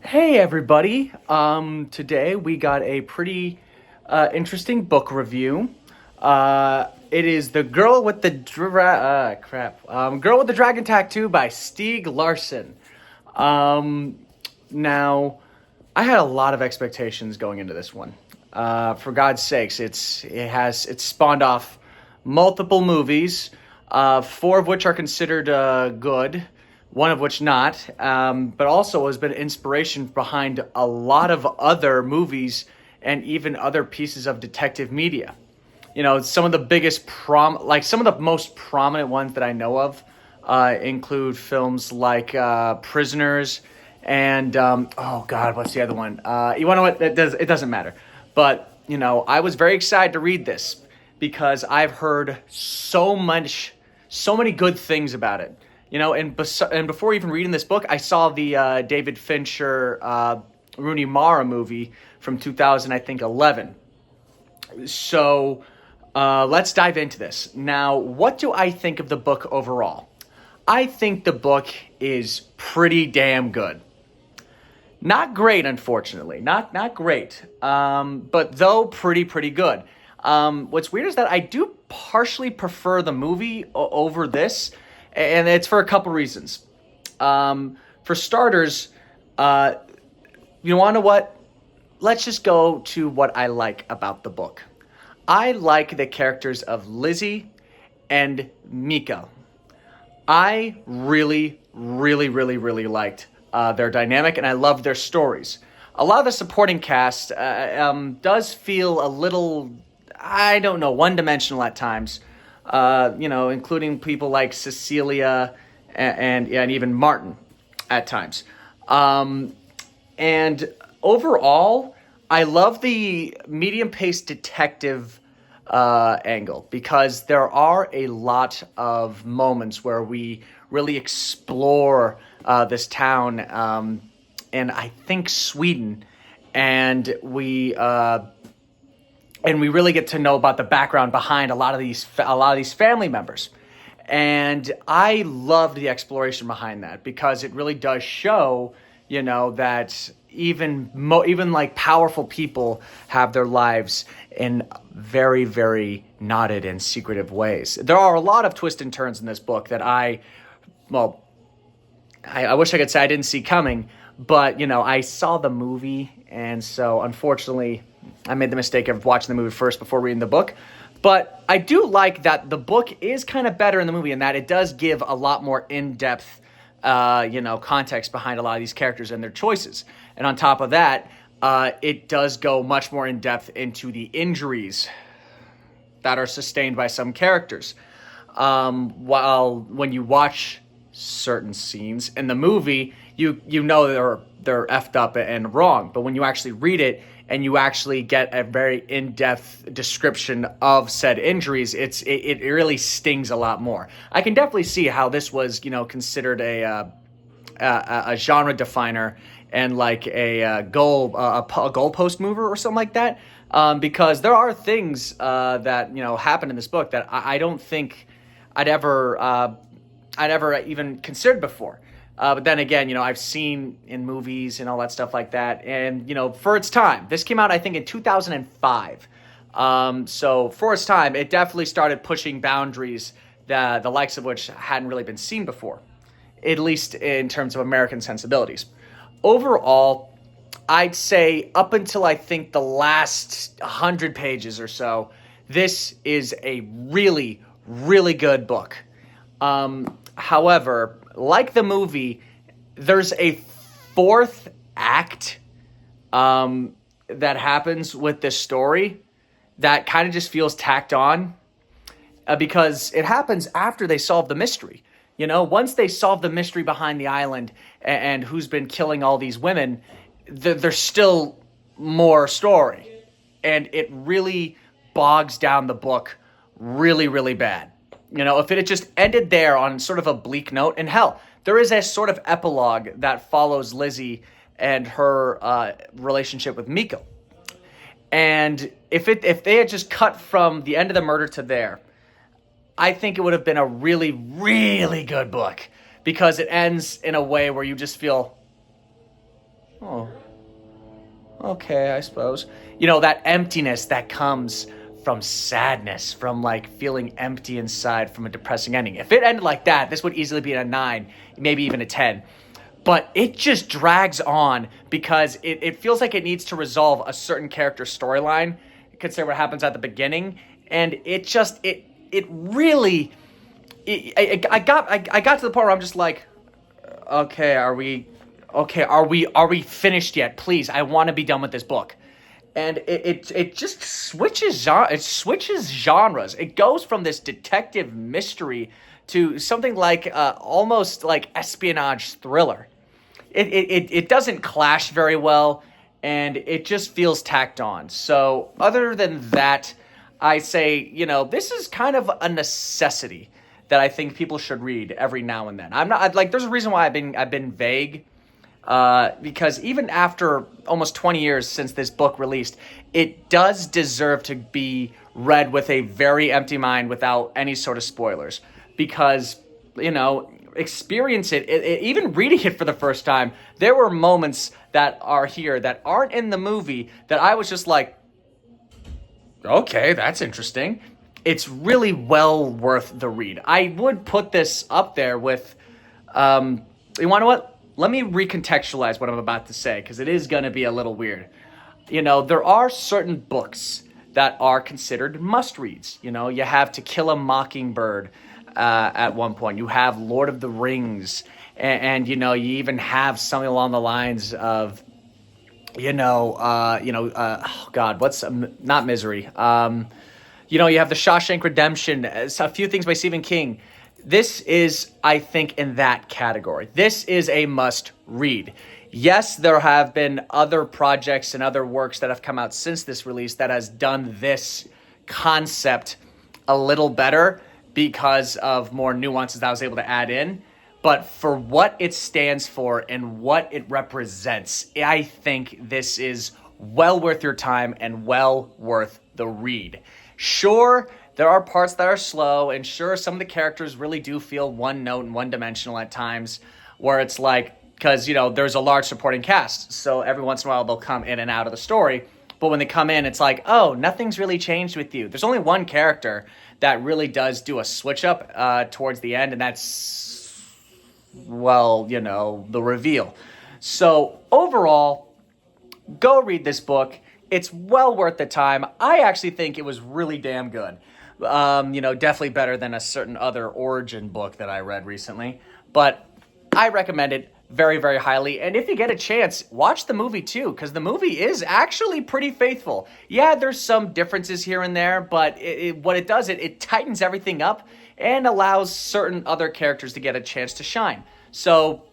Hey everybody. Today we got a pretty interesting book review. It is The Girl with the Girl with the Dragon Tattoo by Stieg Larsson. Um, Now, I had a lot of expectations going into this one. For God's sakes, it's spawned off multiple movies, four of which are considered good, one of which not, but also has been inspiration behind a lot of other movies and even other pieces of detective media. Some of the some of the most prominent ones that I know of include films like Prisoners and oh God, what's the other one? You want to know what? It doesn't matter. But I was very excited to read this because I've heard so many good things about it. And before even reading this book, I saw the David Fincher Rooney Mara movie from 2000, I think 11. So let's dive into this. Now, what do I think of the book overall? I think the book is pretty damn good. Not great, unfortunately. Not great. But though pretty good. What's weird is that I do partially prefer the movie over this, and it's for a couple reasons. For starters, you want to know what? Let's just go to what I like about the book. I like the characters of Lizzie and Mika. I really liked their dynamic, and I loved their stories. A lot of the supporting cast does feel a little, I don't know, one-dimensional at times. Including people like Cecilia and even Martin at times. And overall, I love the medium-paced detective angle because there are a lot of moments where we really explore this town and I think Sweden, and we really get to know about the background behind a lot of these family members. And I loved the exploration behind that because it really does show, that even like powerful people have their lives in very knotted and secretive ways. There are a lot of twists and turns in this book that I wish I could say I didn't see coming, but I saw the movie, and so unfortunately I made the mistake of watching the movie first before reading the book. But I do like that the book is kind of better in the movie in that it does give a lot more in-depth context behind a lot of these characters and their choices. And on top of that, it does go much more in depth into the injuries that are sustained by some characters. While when you watch certain scenes in the movie, you know they're effed up and wrong. But when you actually read it and you actually get a very in-depth description of said injuries, it really stings a lot more. I can definitely see how this was considered a genre definer and like a goalpost mover or something like that, because there are things that happen in this book that I don't think I'd ever even considered before. But then again, I've seen in movies and all that stuff like that. And, for its time, this came out, I think, in 2005. So for its time, it definitely started pushing boundaries, the likes of which hadn't really been seen before, at least in terms of American sensibilities. Overall, I'd say up until I think the last 100 pages or so, this is a really good book. However, like the movie, there's a fourth act that happens with this story that kind of just feels tacked on because it happens after they solve the mystery. Once they solve the mystery behind the island and who's been killing all these women, there's still more story. And it really bogs down the book really bad. If it had just ended there on sort of a bleak note, and hell, there is a sort of epilogue that follows Lizzie and her relationship with Miko. And if they had just cut from the end of the murder to there, I think it would have been a really good book because it ends in a way where you just feel, Oh, okay, I suppose. You know, that emptiness that comes from sadness, from like feeling empty inside from a depressing ending. If it ended like that, this would easily be a 9, maybe even a 10. But it just drags on because it feels like it needs to resolve a certain character storyline, consider what happens at the beginning. And it really, I got to the point where I'm just like, okay, are we finished yet? Please, I want to be done with this book. And it just switches genres. It goes from this detective mystery to something like almost like espionage thriller. It doesn't clash very well, and it just feels tacked on. So other than that, I say, this is kind of a necessity that I think people should read every now and then. I'm not like there's a reason why I've been vague, because even after almost 20 years since this book released, it does deserve to be read with a very empty mind without any sort of spoilers. Because, experience even reading it for the first time, there were moments that are here that aren't in the movie that I was just like, okay, that's interesting. It's really well worth the read. I would put this up there with, you want to what? Let me recontextualize what I'm about to say, because it is going to be a little weird. There are certain books that are considered must-reads. You have To Kill a Mockingbird at one point. You have Lord of the Rings. And you even have something along the lines of, oh God, what's, not Misery. You have The Shawshank Redemption, a few things by Stephen King. This is, I think, in that category. This is a must read. Yes, there have been other projects and other works that have come out since this release that has done this concept a little better because of more nuances that I was able to add in. But for what it stands for and what it represents, I think this is well worth your time and well worth the read. Sure, there are parts that are slow, and sure, some of the characters really do feel one note and one dimensional at times, where it's like, because, there's a large supporting cast, so every once in a while they'll come in and out of the story, but when they come in, it's like, oh, nothing's really changed with you. There's only one character that really does do a switch up towards the end, and that's, well, the reveal. So overall, go read this book. It's well worth the time. I actually think it was really damn good. Definitely better than a certain other origin book that I read recently. But I recommend it very, very highly. And if you get a chance, watch the movie too, because the movie is actually pretty faithful. Yeah, there's some differences here and there, but what it does, it tightens everything up and allows certain other characters to get a chance to shine. So,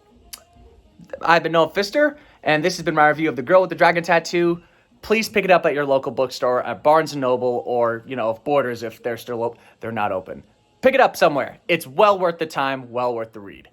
I've been Noah Pfister, and this has been my review of The Girl with the Dragon Tattoo. Please pick it up at your local bookstore, at Barnes & Noble, or, if Borders, if they're not open. Pick it up somewhere. It's well worth the time, well worth the read.